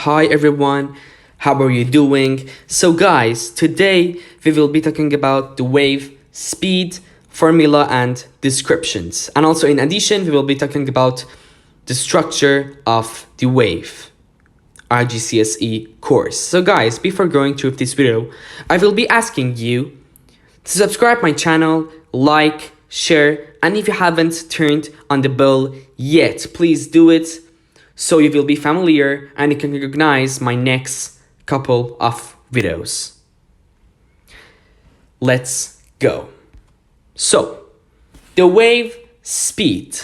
Hi everyone, how are you doing? So guys, today we will be talking about the wave speed, formula and descriptions. And also in addition, we will be talking about the structure of the wave, our GCSE course. So guys, before going through this video, I will be asking you to subscribe my channel, like, share, and if you haven't turned on the bell yet, please do it so you will be familiar and you can recognize my next couple of videos. Let's go. So, the wave speed.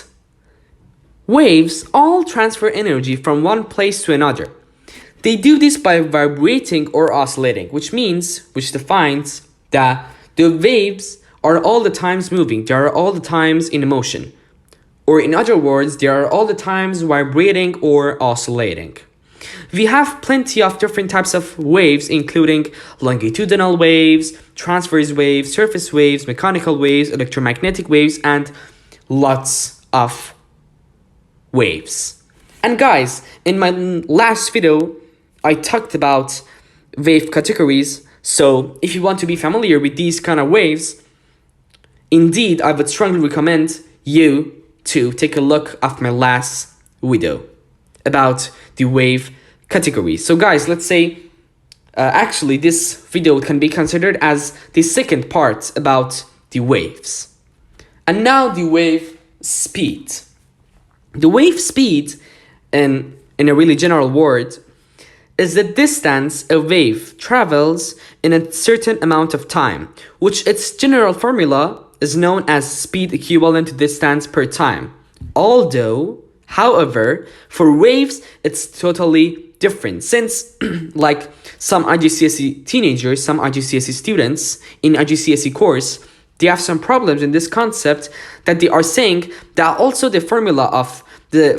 Waves all transfer energy from one place to another. They do this by vibrating or oscillating, which defines that the waves are all the times moving, they are all the times in motion. Or in other words, they are all the times vibrating or oscillating. We have plenty of different types of waves, including longitudinal waves, transverse waves, surface waves, mechanical waves, electromagnetic waves, and lots of waves. And guys, in my last video, I talked about wave categories. So if you want to be familiar with these kind of waves, indeed, I would strongly recommend you to take a look at my last video about the wave categories. So guys, let's say actually this video can be considered as the second part about the waves. And now the wave speed. The wave speed, in a really general word, is the distance a wave travels in a certain amount of time, which its general formula is known as speed equivalent to distance per time. However, for waves, it's totally different since like some IGCSE teenagers, some IGCSE students in IGCSE course, they have some problems in this concept that they are saying that also the formula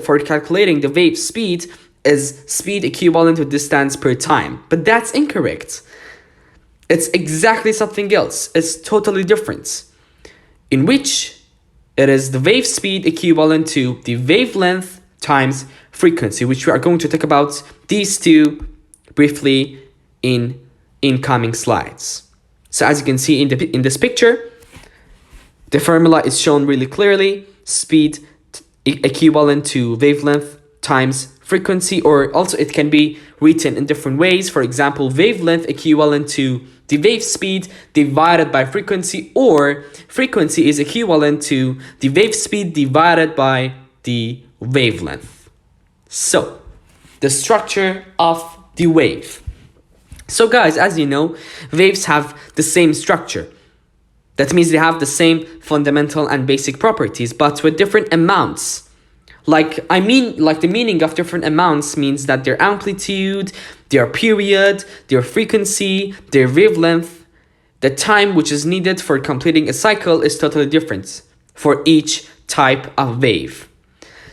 for calculating the wave speed is speed equivalent to distance per time. But that's incorrect. It's exactly something else. It's totally different. In which it is the wave speed equivalent to the wavelength times frequency, which we are going to talk about these two briefly in incoming slides. So as you can see in this picture, the formula is shown really clearly. Speed equivalent to wavelength times frequency, or also it can be written in different ways. For example, wavelength equivalent to the wave speed divided by frequency, or frequency is equivalent to the wave speed divided by the wavelength. So, the structure of the wave. So guys, as you know, waves have the same structure. That means they have the same fundamental and basic properties, but with different amounts. Like the meaning of different amounts means that their amplitude, their period, their frequency, their wavelength, the time which is needed for completing a cycle is totally different for each type of wave.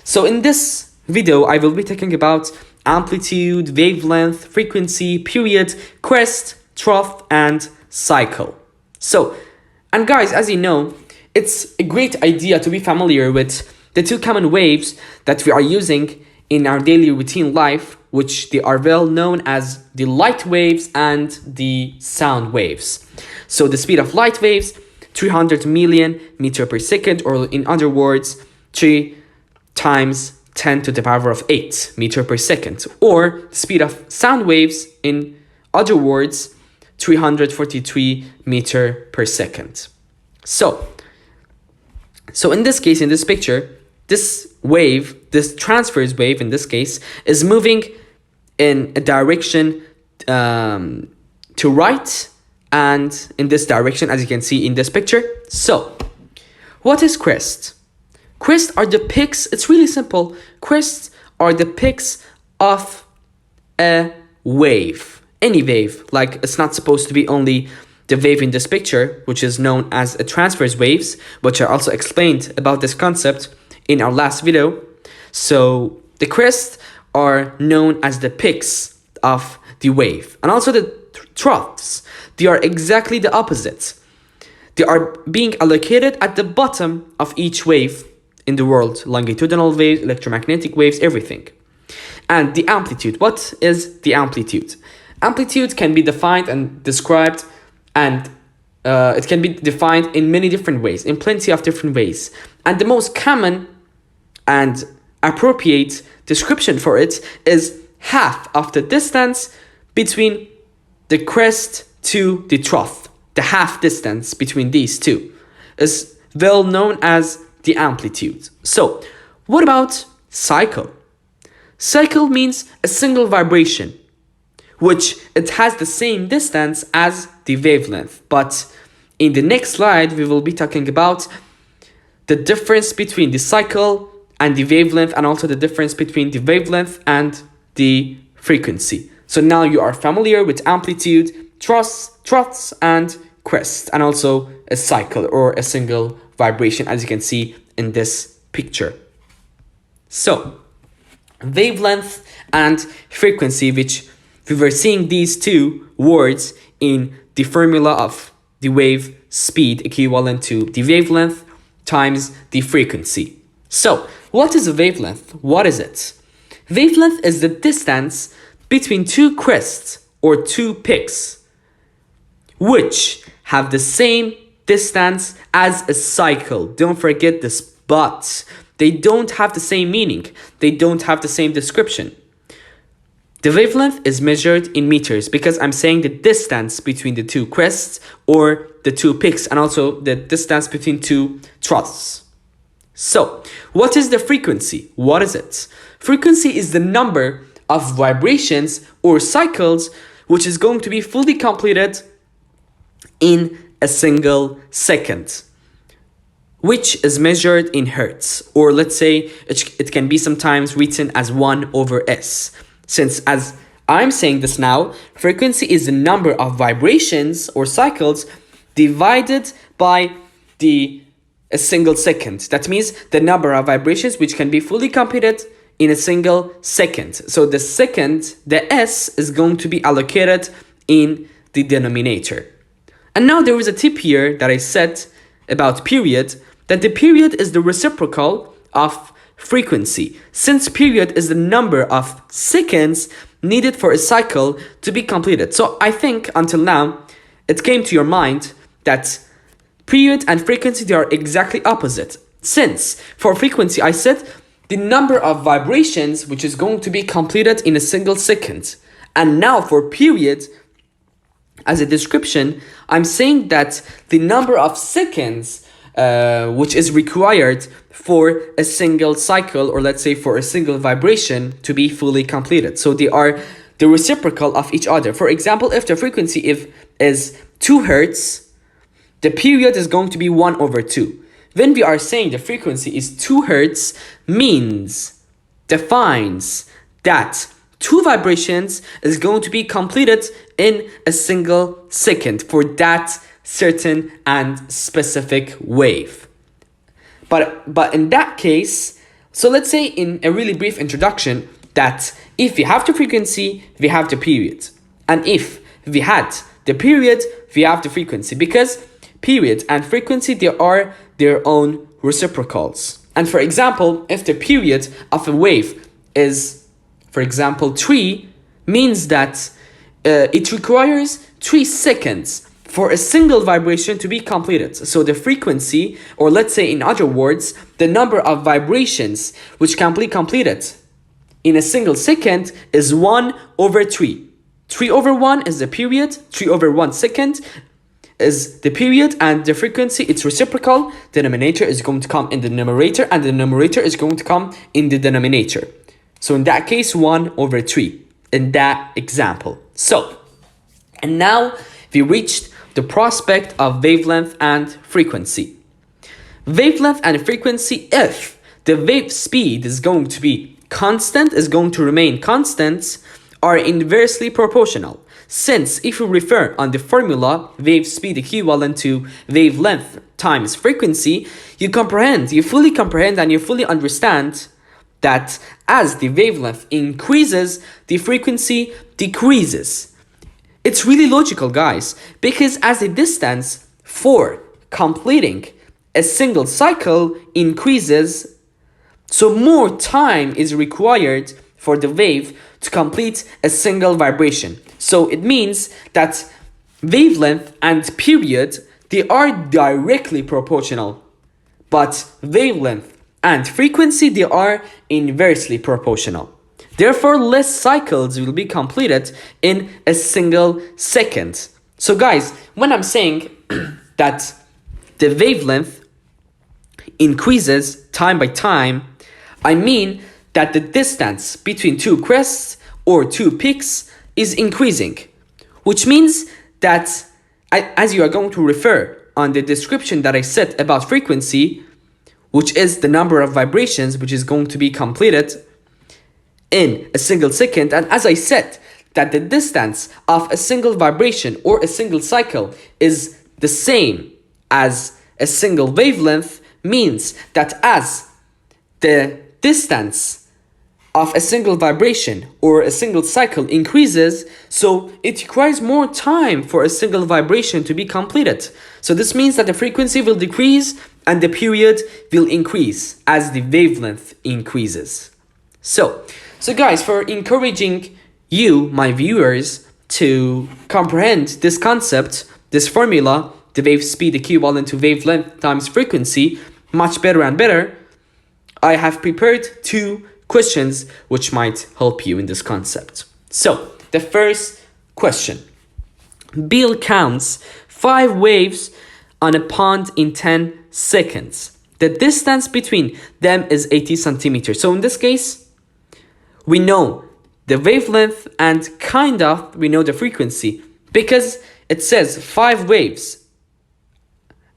So in this video, I will be talking about amplitude, wavelength, frequency, period, crest, trough, and cycle. So, and guys, as you know, it's a great idea to be familiar with the two common waves that we are using in our daily routine life, which they are well known as the light waves and the sound waves. So the speed of light waves, 300 million meter per second, or in other words, 3 times 10 to the power of 8 meter per second. Or the speed of sound waves, in other words, 343 meter per second. So in this case, in this picture, this wave, this transverse wave in this case, is moving in a direction to right and in this direction, as you can see in this picture. So, what is crest? Crests are the peaks. It's really simple. Crests are the peaks of a wave. Any wave. Like, it's not supposed to be only the wave in this picture, which is known as a transverse waves, which I also explained about this concept in our last video. So the crests are known as the peaks of the wave. And also the troughs, they are exactly the opposite. They are being allocated at the bottom of each wave in the world. Longitudinal waves, electromagnetic waves, everything. And the amplitude. What is the amplitude? Amplitude can be defined and described, and it can be defined in many different ways, in plenty of different ways. And the most common and appropriate description for it is half of the distance between the crest to the trough. The half distance between these two is well known as the amplitude. So, what about cycle? Cycle means a single vibration, which it has the same distance as the wavelength. But in the next slide, we will be talking about the difference between the cycle and the wavelength, and also the difference between the wavelength and the frequency. So now you are familiar with amplitude, troughs, and crest, and also a cycle or a single vibration, as you can see in this picture. So, wavelength and frequency, which we were seeing these two words in the formula of the wave speed equivalent to the wavelength times the frequency. So, what is a wavelength? What is it? Wavelength is the distance between two crests or two peaks, which have the same distance as a cycle. Don't forget this, but they don't have the same meaning. They don't have the same description. The wavelength is measured in meters because I'm saying the distance between the two crests or the two peaks, and also the distance between two troughs. So, what is the frequency? What is it? Frequency is the number of vibrations or cycles which is going to be fully completed in a single second, which is measured in hertz, or let's say it can be sometimes written as 1/s. Since, as I'm saying this now, frequency is the number of vibrations or cycles divided by a single second. That means the number of vibrations which can be fully computed in a single second. So the second, the S, is going to be allocated in the denominator. And now there is a tip here that I said about period, that the period is the reciprocal of frequency, since period is the number of seconds needed for a cycle to be completed. So I think until now, it came to your mind that period and frequency, they are exactly opposite. Since for frequency, I said the number of vibrations which is going to be completed in a single second. And now for period, as a description, I'm saying that the number of seconds which is required for a single cycle, or let's say for a single vibration to be fully completed. So they are the reciprocal of each other. For example, if the frequency is 2 hertz, the period is going to be 1/2. When we are saying the frequency is 2 hertz, defines that 2 vibrations is going to be completed in a single second for that certain and specific wave. But in that case, so let's say in a really brief introduction that if we have the frequency, we have the period. And if we had the period, we have the frequency, because period and frequency, they are their own reciprocals. And for example, if the period of a wave is, for example, 3, means that it requires 3 seconds for a single vibration to be completed. So the frequency, or let's say in other words, the number of vibrations which can be completed in a single second is 1/3. 3/1 is the period, 3/1 second is the period, and the frequency, it's reciprocal. The denominator is going to come in the numerator, and the numerator is going to come in the denominator. So in that case, 1/3 in that example. So, and now we reached the prospect of wavelength and frequency. Wavelength and frequency, if the wave speed is going to be constant, is going to remain constant, are inversely proportional. Since if you refer on the formula, wave speed equivalent to wavelength times frequency, you fully comprehend and you fully understand that as the wavelength increases, the frequency decreases. It's really logical, guys, because as the distance for completing a single cycle increases, so more time is required for the wave to complete a single vibration. So it means that wavelength and period, they are directly proportional, but wavelength and frequency, they are inversely proportional. Therefore, less cycles will be completed in a single second. So guys, when I'm saying that the wavelength increases time by time, I mean that the distance between two crests or two peaks is increasing, which means that, as you are going to refer on the description that I said about frequency, which is the number of vibrations which is going to be completed in a single second, and as I said, that the distance of a single vibration or a single cycle is the same as a single wavelength, means that as the distance of a single vibration or a single cycle increases, so it requires more time for a single vibration to be completed. So this means that the frequency will decrease and the period will increase as the wavelength increases. So guys, for encouraging you, my viewers, to comprehend this concept, this formula, the wave speed equivalent to wavelength times frequency, much better and better, I have prepared 2 questions which might help you in this concept. So, the first question. Bill counts 5 waves on a pond in 10 seconds. The distance between them is 80 centimeters. So in this case, we know the wavelength and we know the frequency because it says 5 waves.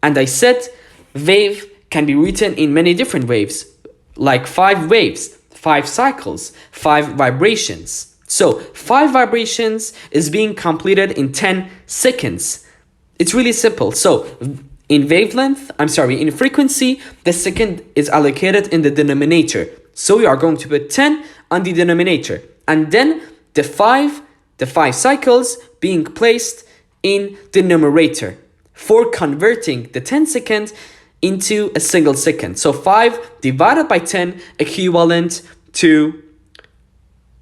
And I said wave can be written in many different waves, like 5 waves, 5 cycles, 5 vibrations. So 5 vibrations is being completed in 10 seconds. It's really simple. So in in frequency, the second is allocated in the denominator. So we are going to put 10 on the denominator. And then the 5 cycles being placed in the numerator for converting the 10 seconds into a single second. So 5 divided by 10 equivalent to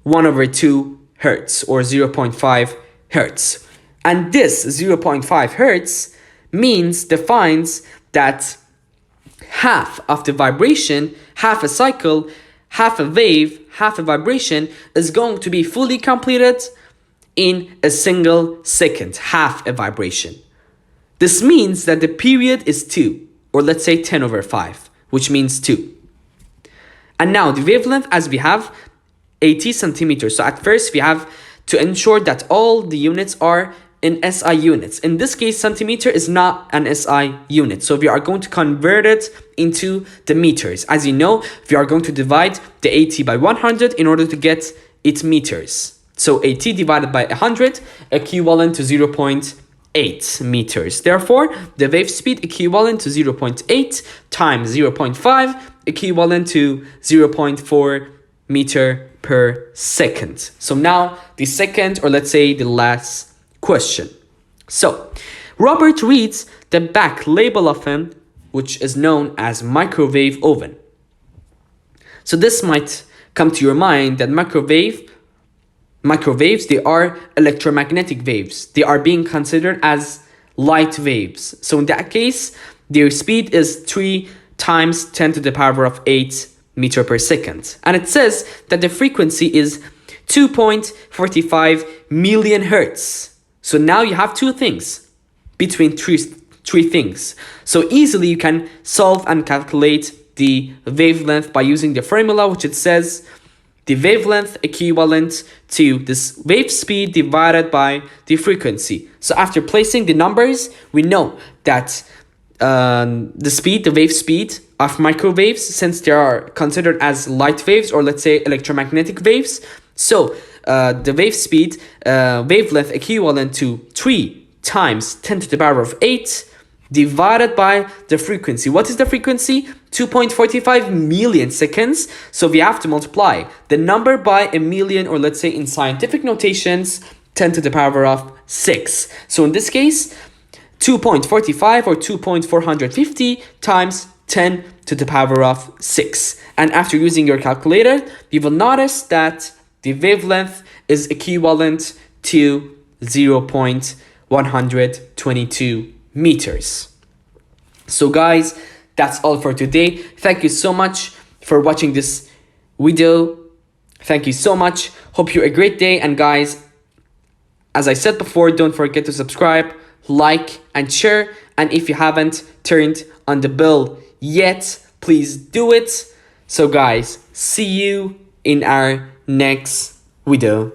1/2 hertz or 0.5 hertz. And this 0.5 hertz defines that half of the vibration, half a cycle, half a wave, half a vibration is going to be fully completed in a single second, half a vibration. This means that the period is 2, or let's say 10/5, which means 2. And now the wavelength, as we have 80 centimeters. So at first we have to ensure that all the units are in SI units. In this case, centimeter is not an SI unit. So we are going to convert it into the meters. As you know, we are going to divide the 80 by 100 in order to get its meters. So 80 divided by 100 equivalent to 0.8 meters. Therefore, the wave speed equivalent to 0.8 times 0.5 equivalent to 0.4 meter per second. So now the second, or let's say the last question. So Robert reads the back label of him, which is known as microwave oven. So this might come to your mind that microwaves, they are electromagnetic waves. They are being considered as light waves. So in that case, their speed is 3 times 10 to the power of 8 meter per second. And it says that the frequency is 2.45 million hertz. So now you have 2 things between three things. So easily you can solve and calculate the wavelength by using the formula, which it says the wavelength equivalent to this wave speed divided by the frequency. So after placing the numbers, we know that the wave speed of microwaves, since they are considered as light waves, or let's say electromagnetic waves, so the wave speed, wavelength equivalent to 3 times 10 to the power of 8 divided by the frequency. What is the frequency? 2.45 million seconds. So we have to multiply the number by a million, or let's say in scientific notations, 10 to the power of 6. So in this case, 2.45 or 2.450 times 10 to the power of 6. And after using your calculator, you will notice that the wavelength is equivalent to 0.122 meters. So guys, that's all for today. Thank you so much for watching this video. Thank you so much. Hope you a great day. And guys, as I said before, don't forget to subscribe, like, and share. And if you haven't turned on the bell yet, please do it. So guys, see you in our next video.